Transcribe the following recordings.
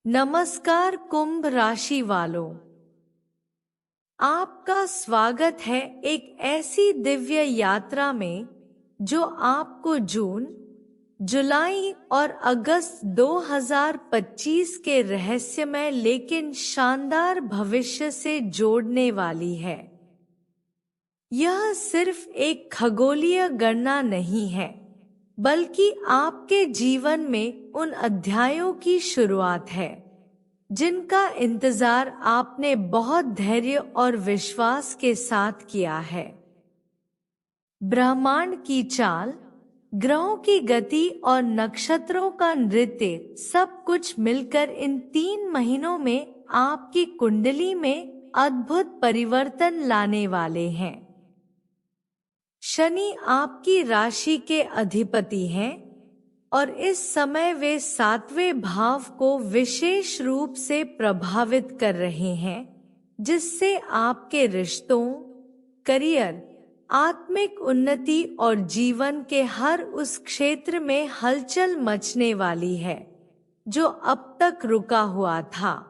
नमस्कार कुंभ राशि वालों, आपका स्वागत है एक ऐसी दिव्य यात्रा में जो आपको जून, जुलाई और अगस्त 2025 के रहस्यमय लेकिन शानदार भविष्य से जोड़ने वाली है। यह सिर्फ एक खगोलीय गणना नहीं है, बल्कि आपके जीवन में उन अध्यायों की शुरुआत है जिनका इंतजार आपने बहुत धैर्य और विश्वास के साथ किया है। ब्रह्मांड की चाल, ग्रहों की गति और नक्षत्रों का नृत्य सब कुछ मिलकर इन 3 महीनों में आपकी कुंडली में अद्भुत परिवर्तन लाने वाले हैं। शनि आपकी राशि के अधिपति हैं और इस समय वे 7वें भाव को विशेष रूप से प्रभावित कर रहे हैं, जिससे आपके रिश्तों, करियर, आत्मिक उन्नति और जीवन के हर उस क्षेत्र में हलचल मचने वाली है जो अब तक रुका हुआ था।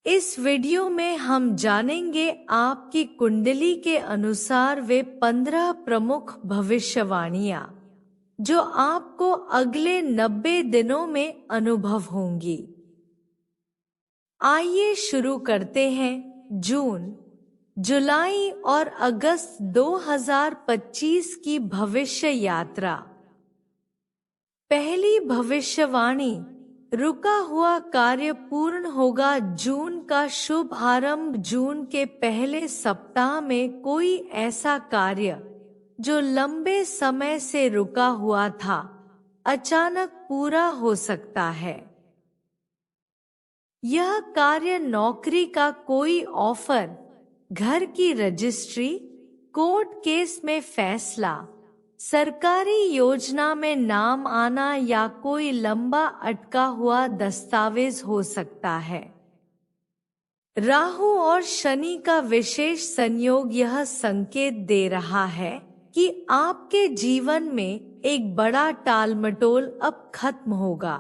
इस वीडियो में हम जानेंगे आपकी कुंडली के अनुसार वे 15 प्रमुख भविष्यवाणियां जो आपको अगले 90 दिनों में अनुभव होंगी। आइए शुरू करते हैं जून, जुलाई और अगस्त 2025 की भविष्य यात्रा। पहली भविष्यवाणी, रुका हुआ कार्य पूर्ण होगा। जून का शुभ आरंभ। जून के पहले सप्ताह में कोई ऐसा कार्य जो लंबे समय से रुका हुआ था, अचानक पूरा हो सकता है। यह कार्य नौकरी का कोई ऑफर, घर की रजिस्ट्री, कोर्ट केस में फैसला, सरकारी योजना में नाम आना या कोई लंबा अटका हुआ दस्तावेज हो सकता है। राहु और शनि का विशेष संयोग यह संकेत दे रहा है कि आपके जीवन में एक बड़ा टालमटोल अब खत्म होगा।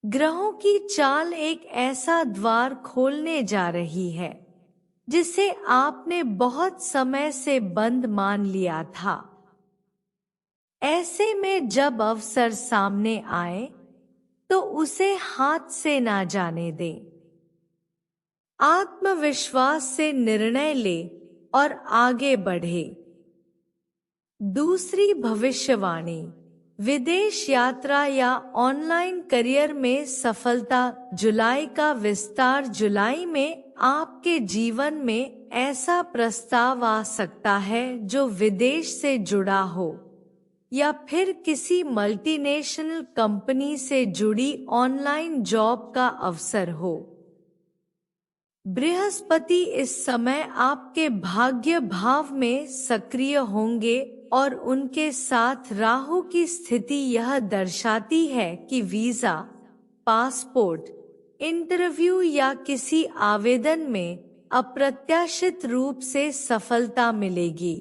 ग्रहों की चाल एक ऐसा द्वार खोलने जा रही है जिसे आपने बहुत समय से बंद मान लिया था। ऐसे में जब अवसर सामने आए तो उसे हाथ से ना जाने दें। आत्मविश्वास से निर्णय ले और आगे बढ़े। दूसरी भविष्यवाणी, विदेश यात्रा या ऑनलाइन करियर में सफलता। जुलाई का विस्तार। जुलाई में आपके जीवन में ऐसा प्रस्ताव आ सकता है जो विदेश से जुड़ा हो या फिर किसी मल्टीनेशनल कंपनी से जुड़ी ऑनलाइन जॉब का अवसर हो। बृहस्पति इस समय आपके भाग्य भाव में सक्रिय होंगे और उनके साथ राहु की स्थिति यह दर्शाती है कि वीजा, पासपोर्ट, इंटरव्यू या किसी आवेदन में अप्रत्याशित रूप से सफलता मिलेगी।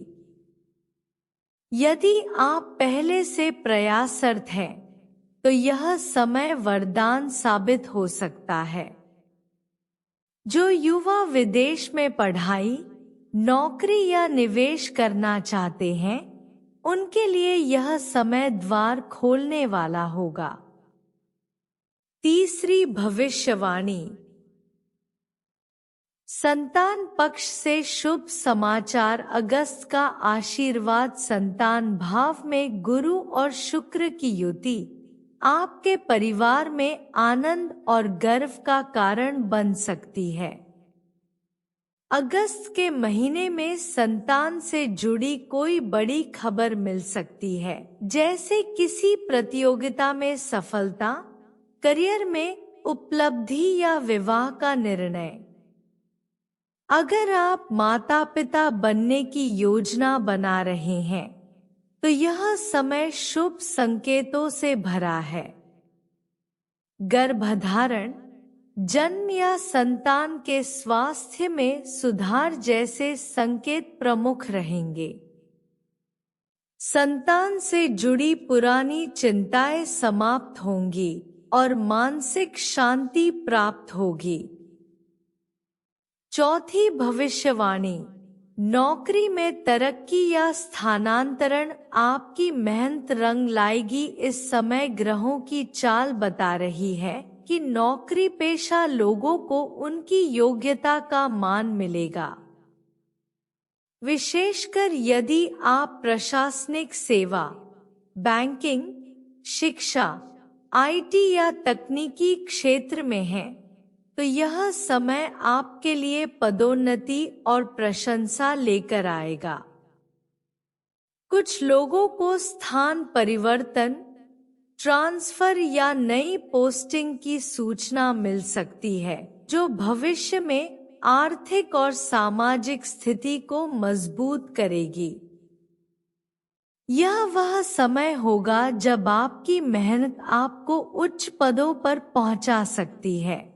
यदि आप पहले से प्रयासरत हैं तो यह समय वरदान साबित हो सकता है। जो युवा विदेश में पढ़ाई, नौकरी या निवेश करना चाहते हैं, उनके लिए यह समय द्वार खोलने वाला होगा। तीसरी भविष्यवाणी, संतान पक्ष से शुभ समाचार। अगस्त का आशीर्वाद। संतान भाव में गुरु और शुक्र की युति आपके परिवार में आनंद और गर्व का कारण बन सकती है। अगस्त के महीने में संतान से जुड़ी कोई बड़ी खबर मिल सकती है, जैसे किसी प्रतियोगिता में सफलता, करियर में उपलब्धि या विवाह का निर्णय। अगर आप माता पिता बनने की योजना बना रहे हैं तो यह समय शुभ संकेतों से भरा है। गर्भधारण, जन्म या संतान के स्वास्थ्य में सुधार जैसे संकेत प्रमुख रहेंगे। संतान से जुड़ी पुरानी चिंताएं समाप्त होंगी और मानसिक शांति प्राप्त होगी। चौथी भविष्यवाणी, नौकरी में तरक्की या स्थानांतरण आपकी मेहनत रंग लाएगी। इस समय ग्रहों की चाल बता रही है कि नौकरी पेशा लोगों को उनकी योग्यता का मान मिलेगा। विशेषकर यदि आप प्रशासनिक सेवा, बैंकिंग, शिक्षा, आईटी या तकनीकी क्षेत्र में हैं, तो यह समय आपके लिए पदोन्नति और प्रशंसा लेकर आएगा। कुछ लोगों को स्थान परिवर्तन, ट्रांसफर या नई पोस्टिंग की सूचना मिल सकती है, जो भविष्य में आर्थिक और सामाजिक स्थिति को मजबूत करेगी। यह वह समय होगा जब आपकी मेहनत आपको उच्च पदों पर पहुंचा सकती है।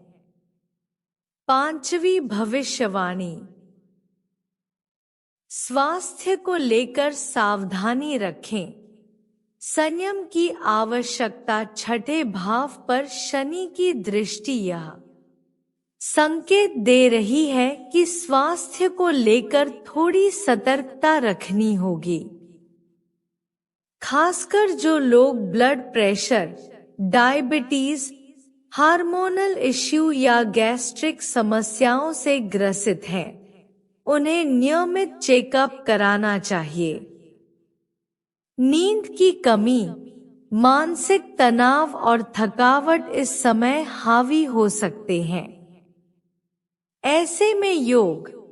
पांचवी भविष्यवाणी, स्वास्थ्य को लेकर सावधानी रखें। संयम की आवश्यकता। छठे भाव पर शनि की दृष्टि यह संकेत दे रही है कि स्वास्थ्य को लेकर थोड़ी सतर्कता रखनी होगी। खासकर जो लोग blood pressure, diabetes, hormonal issue या गैस्ट्रिक समस्याओं से ग्रसित हैं, उन्हें नियमित चेकअप कराना चाहिए। नींद की कमी, मानसिक तनाव और थकावट इस समय हावी हो सकते हैं। ऐसे में योग,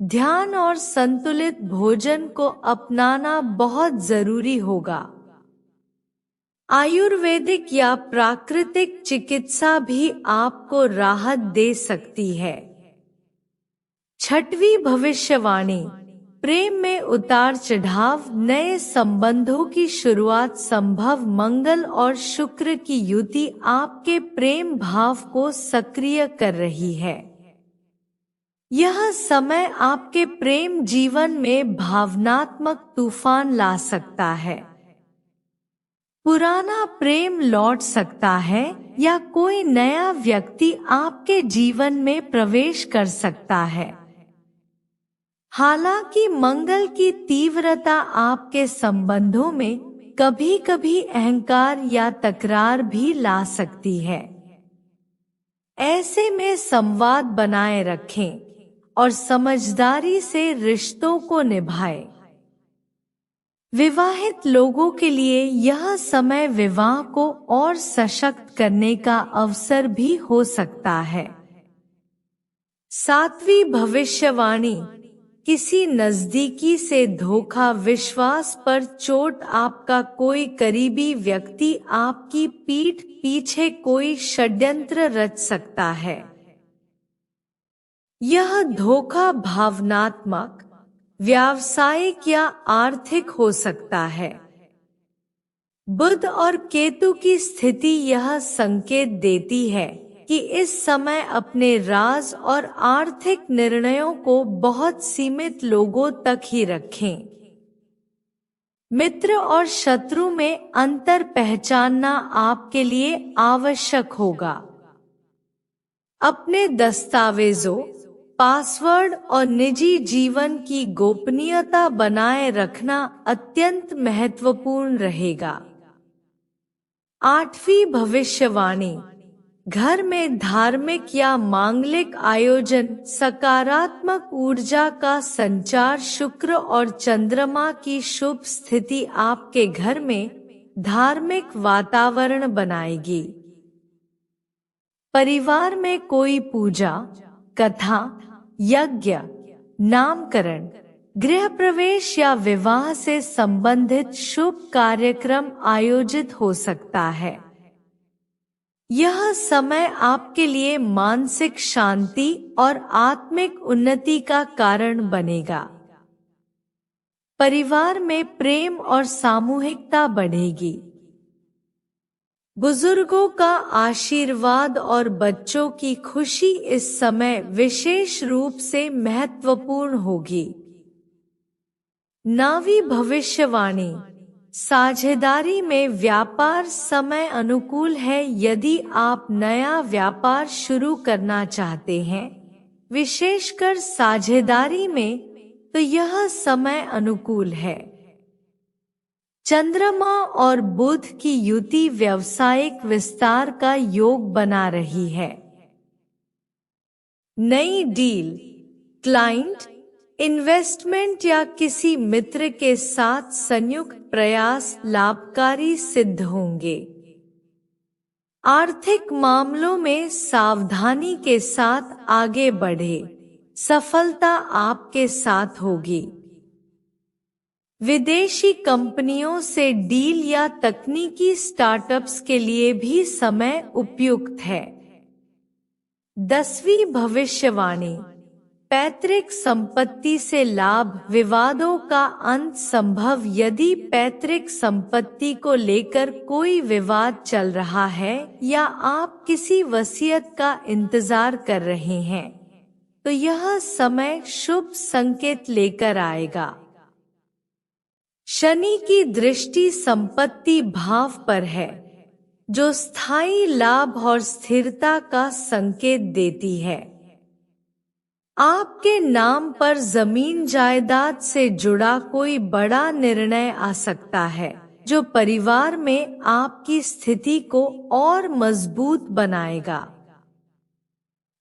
ध्यान और संतुलित भोजन को अपनाना बहुत जरूरी होगा। आयुर्वेदिक या प्राकृतिक चिकित्सा भी आपको राहत दे सकती है। छठवीं भविष्यवाणी, प्रेम में उतार चढ़ाव, नए संबंधों की शुरुआत संभव। मंगल और शुक्र की युति आपके प्रेम भाव को सक्रिय कर रही है। यह समय आपके प्रेम जीवन में भावनात्मक तूफान ला सकता है। पुराना प्रेम लौट सकता है या कोई नया व्यक्ति आपके जीवन में प्रवेश कर सकता है। हालांकि मंगल की तीव्रता आपके संबंधों में कभी-कभी अहंकार या तकरार भी ला सकती है। ऐसे में संवाद बनाए रखें और समझदारी से रिश्तों को निभाएं। विवाहित लोगों के लिए यह समय विवाह को और सशक्त करने का अवसर भी हो सकता है। सातवीं भविष्यवाणी, किसी नजदीकी से धोखा, विश्वास पर चोट। आपका कोई करीबी व्यक्ति आपकी पीठ पीछे कोई षड्यंत्र रच सकता है। यह धोखा भावनात्मक, व्यावसायिक या आर्थिक हो सकता है। बुध और केतु की स्थिति यह संकेत देती है कि इस समय अपने राज और आर्थिक निर्णयों को बहुत सीमित लोगों तक ही रखें। मित्र और शत्रु में अंतर पहचानना आपके लिए आवश्यक होगा। अपने दस्तावेजों, पासवर्ड और निजी जीवन की गोपनीयता बनाए रखना अत्यंत महत्वपूर्ण रहेगा। आठवीं भविष्यवाणी, घर में धार्मिक या मांगलिक आयोजन, सकारात्मक ऊर्जा का संचार। शुक्र और चंद्रमा की शुभ स्थिति आपके घर में धार्मिक वातावरण बनाएगी। परिवार में कोई पूजा, कथा, यज्ञ, नामकरण, गृह प्रवेश या विवाह से संबंधित शुभ कार्यक्रम आयोजित हो सकता है। यह समय आपके लिए मानसिक शांति और आत्मिक उन्नति का कारण बनेगा। परिवार में प्रेम और सामूहिकता बढ़ेगी। बुजुर्गों का आशीर्वाद और बच्चों की खुशी इस समय विशेष रूप से महत्वपूर्ण होगी। नौवीं भविष्यवाणी, साझेदारी में व्यापार समय अनुकूल है यदि आप नया व्यापार शुरू करना चाहते हैं, विशेषकर साझेदारी में, तो यह समय अनुकूल है। चंद्रमा और बुध की युति व्यावसायिक विस्तार का योग बना रही है। नई डील, क्लाइंट, इन्वेस्टमेंट या किसी मित्र के साथ संयुक्त प्रयास लाभकारी सिद्ध होंगे। आर्थिक मामलों में सावधानी के साथ आगे बढ़े, सफलता आपके साथ होगी। विदेशी कंपनियों से डील या तकनीकी स्टार्टअप्स के लिए भी समय उपयुक्त है। 10वीं भविष्यवाणी, पैतृक संपत्ति से लाभ, विवादों का अंत संभव यदि पैतृक संपत्ति को लेकर कोई विवाद चल रहा है या आप किसी वसीयत का इंतजार कर रहे हैं, तो यह समय शुभ संकेत लेकर आएगा। शनि की दृष्टि संपत्ति भाव पर है, जो स्थायी लाभ और स्थिरता का संकेत देती है। आपके नाम पर जमीन जायदाद से जुड़ा कोई बड़ा निर्णय आ सकता है, जो परिवार में आपकी स्थिति को और मजबूत बनाएगा।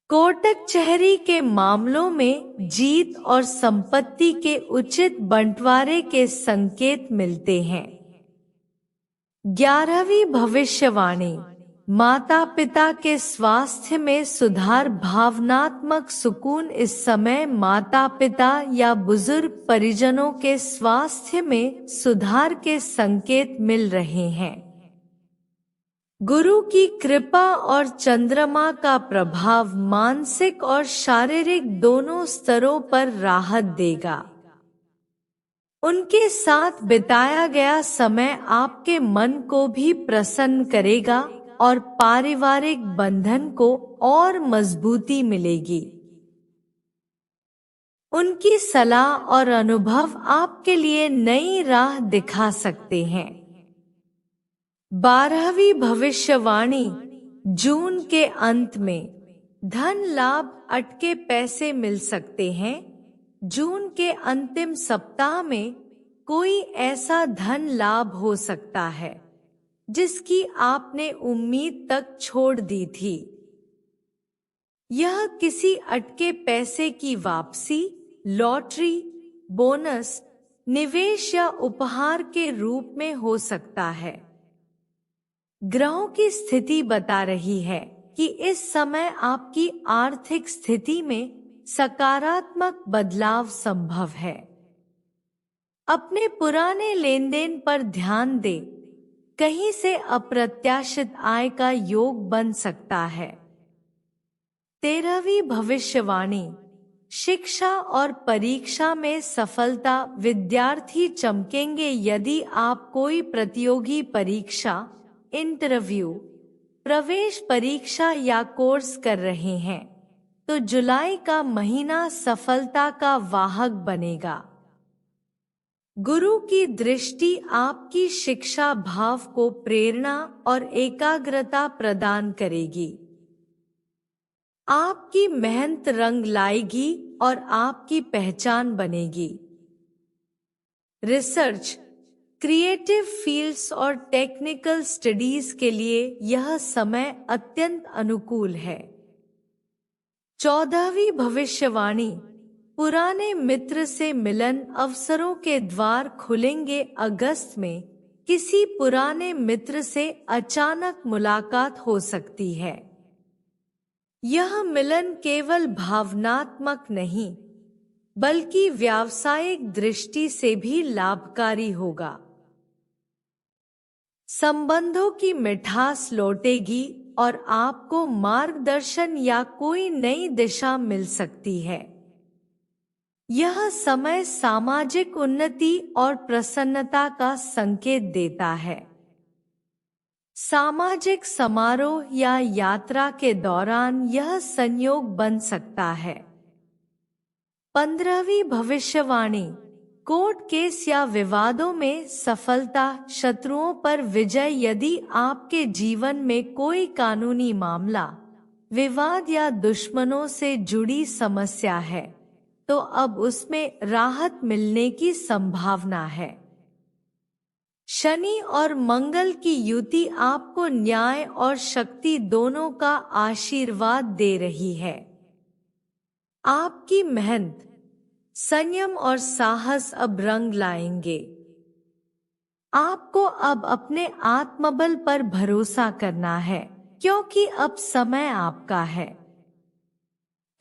कोर्ट कचहरी के मामलों में जीत और संपत्ति के उचित बंटवारे के संकेत मिलते हैं। 11वीं भविष्यवाणी, माता पिता के स्वास्थ्य में सुधार, भावनात्मक सुकून, इस समय माता पिता या बुजुर्ग परिजनों के स्वास्थ्य में सुधार के संकेत मिल रहे हैं। गुरु की कृपा और चंद्रमा का प्रभाव मानसिक और शारीरिक दोनों स्तरों पर राहत देगा। उनके साथ बिताया गया समय आपके मन को भी प्रसन्न करेगा और पारिवारिक बंधन को और मजबूती मिलेगी। उनकी सलाह और अनुभव आपके लिए नई राह दिखा सकते हैं। 12वीं भविष्यवाणी, जून के अंत में धन लाभ, अटके पैसे मिल सकते हैं। जून के अंतिम सप्ताह में कोई ऐसा धन लाभ हो सकता है जिसकी आपने उम्मीद तक छोड़ दी थी। यह किसी अटके पैसे की वापसी, लॉटरी, बोनस, निवेश या उपहार के रूप में हो सकता है। ग्रहों की स्थिति बता रही है कि इस समय आपकी आर्थिक स्थिति में सकारात्मक बदलाव संभव है। अपने पुराने लेन देन पर ध्यान दें, कहीं से अप्रत्याशित आय का योग बन सकता है। 13वीं भविष्यवाणी, शिक्षा और परीक्षा में सफलता, विद्यार्थी चमकेंगे यदि आप कोई प्रतियोगी परीक्षा, इंटरव्यू, प्रवेश परीक्षा या कोर्स कर रहे हैं, तो जुलाई का महीना सफलता का वाहक बनेगा। गुरु की दृष्टि आपकी शिक्षा भाव को प्रेरणा और एकाग्रता प्रदान करेगी। आपकी मेहनत रंग लाएगी और आपकी पहचान बनेगी। रिसर्च, क्रिएटिव फील्ड्स और टेक्निकल स्टडीज के लिए यह समय अत्यंत अनुकूल है। 14वीं भविष्यवाणी, पुराने मित्र से मिलन, अवसरों के द्वार खुलेंगे। अगस्त में किसी पुराने मित्र से अचानक मुलाकात हो सकती है। यह मिलन केवल भावनात्मक नहीं, बल्कि व्यावसायिक दृष्टि से भी लाभकारी होगा। संबंधों की मिठास लौटेगी और आपको मार्गदर्शन या कोई नई दिशा मिल सकती है। यह समय सामाजिक उन्नति और प्रसन्नता का संकेत देता है। सामाजिक समारोह या यात्रा के दौरान यह संयोग बन सकता है। 15वीं भविष्यवाणी, कोर्ट केस या विवादों में सफलता, शत्रुओं पर विजय। यदि आपके जीवन में कोई कानूनी मामला, विवाद या दुश्मनों से जुड़ी समस्या है, तो अब उसमें राहत मिलने की संभावना है। शनि और मंगल की युति आपको न्याय और शक्ति दोनों का आशीर्वाद दे रही है। आपकी मेहनत, संयम और साहस अब रंग लाएंगे। आपको अब अपने आत्मबल पर भरोसा करना है, क्योंकि अब समय आपका है।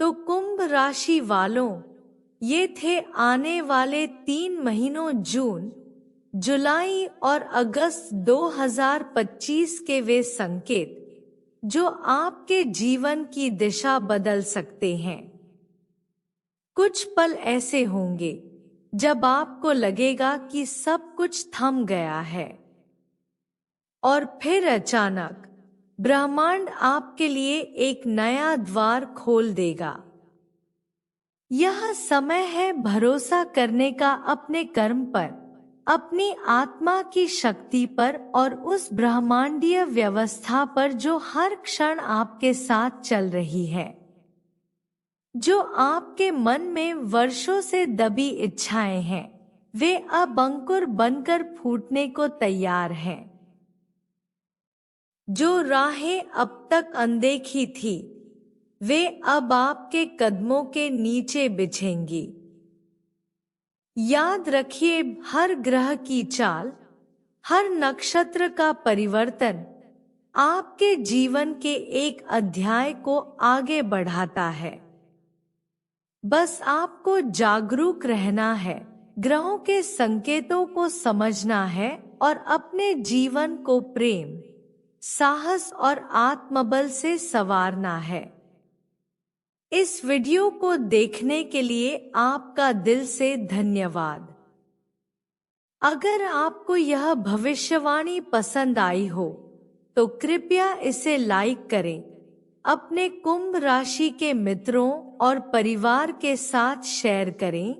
तो कुंभ राशि वालों, ये थे आने वाले 3 महीनों जून, जुलाई और अगस्त 2025 के वे संकेत जो आपके जीवन की दिशा बदल सकते हैं। कुछ पल ऐसे होंगे जब आपको लगेगा कि सब कुछ थम गया है, और फिर अचानक ब्रह्मांड आपके लिए एक नया द्वार खोल देगा। यह समय है भरोसा करने का अपने कर्म पर, अपनी आत्मा की शक्ति पर और उस ब्रह्मांडीय व्यवस्था पर जो हर क्षण आपके साथ चल रही है। जो आपके मन में वर्षों से दबी इच्छाएं हैं, वे अब अंकुर बनकर फूटने को तैयार हैं। जो राहें अब तक अनदेखी थी, वे अब आपके कदमों के नीचे बिछेंगी। याद रखिए, हर ग्रह की चाल, हर नक्षत्र का परिवर्तन आपके जीवन के एक अध्याय को आगे बढ़ाता है। बस आपको जागरूक रहना है, ग्रहों के संकेतों को समझना है और अपने जीवन को प्रेम, साहस और आत्मबल से संवारना है। इस वीडियो को देखने के लिए आपका दिल से धन्यवाद। अगर आपको यह भविष्यवाणी पसंद आई हो, तो कृपया इसे लाइक करें, अपने कुंभ राशि के मित्रों और परिवार के साथ शेयर करें,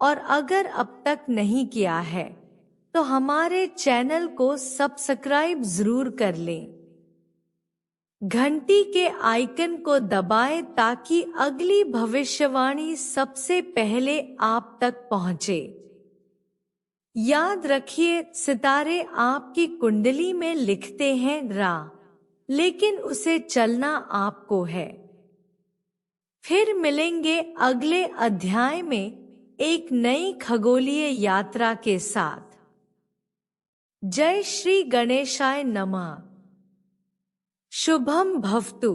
और अगर अब तक नहीं किया है, तो हमारे चैनल को सब्सक्राइब जरूर कर लें। घंटी के आइकन को दबाएं ताकि अगली भविष्यवाणी सबसे पहले आप तक पहुंचे। याद रखिए, सितारे आपकी कुंडली में लिखते हैं राह, लेकिन उसे चलना आपको है। फिर मिलेंगे अगले अध्याय में एक नई खगोलीय यात्रा के साथ। जय श्री गणेशाय नमः। शुभम भवतु।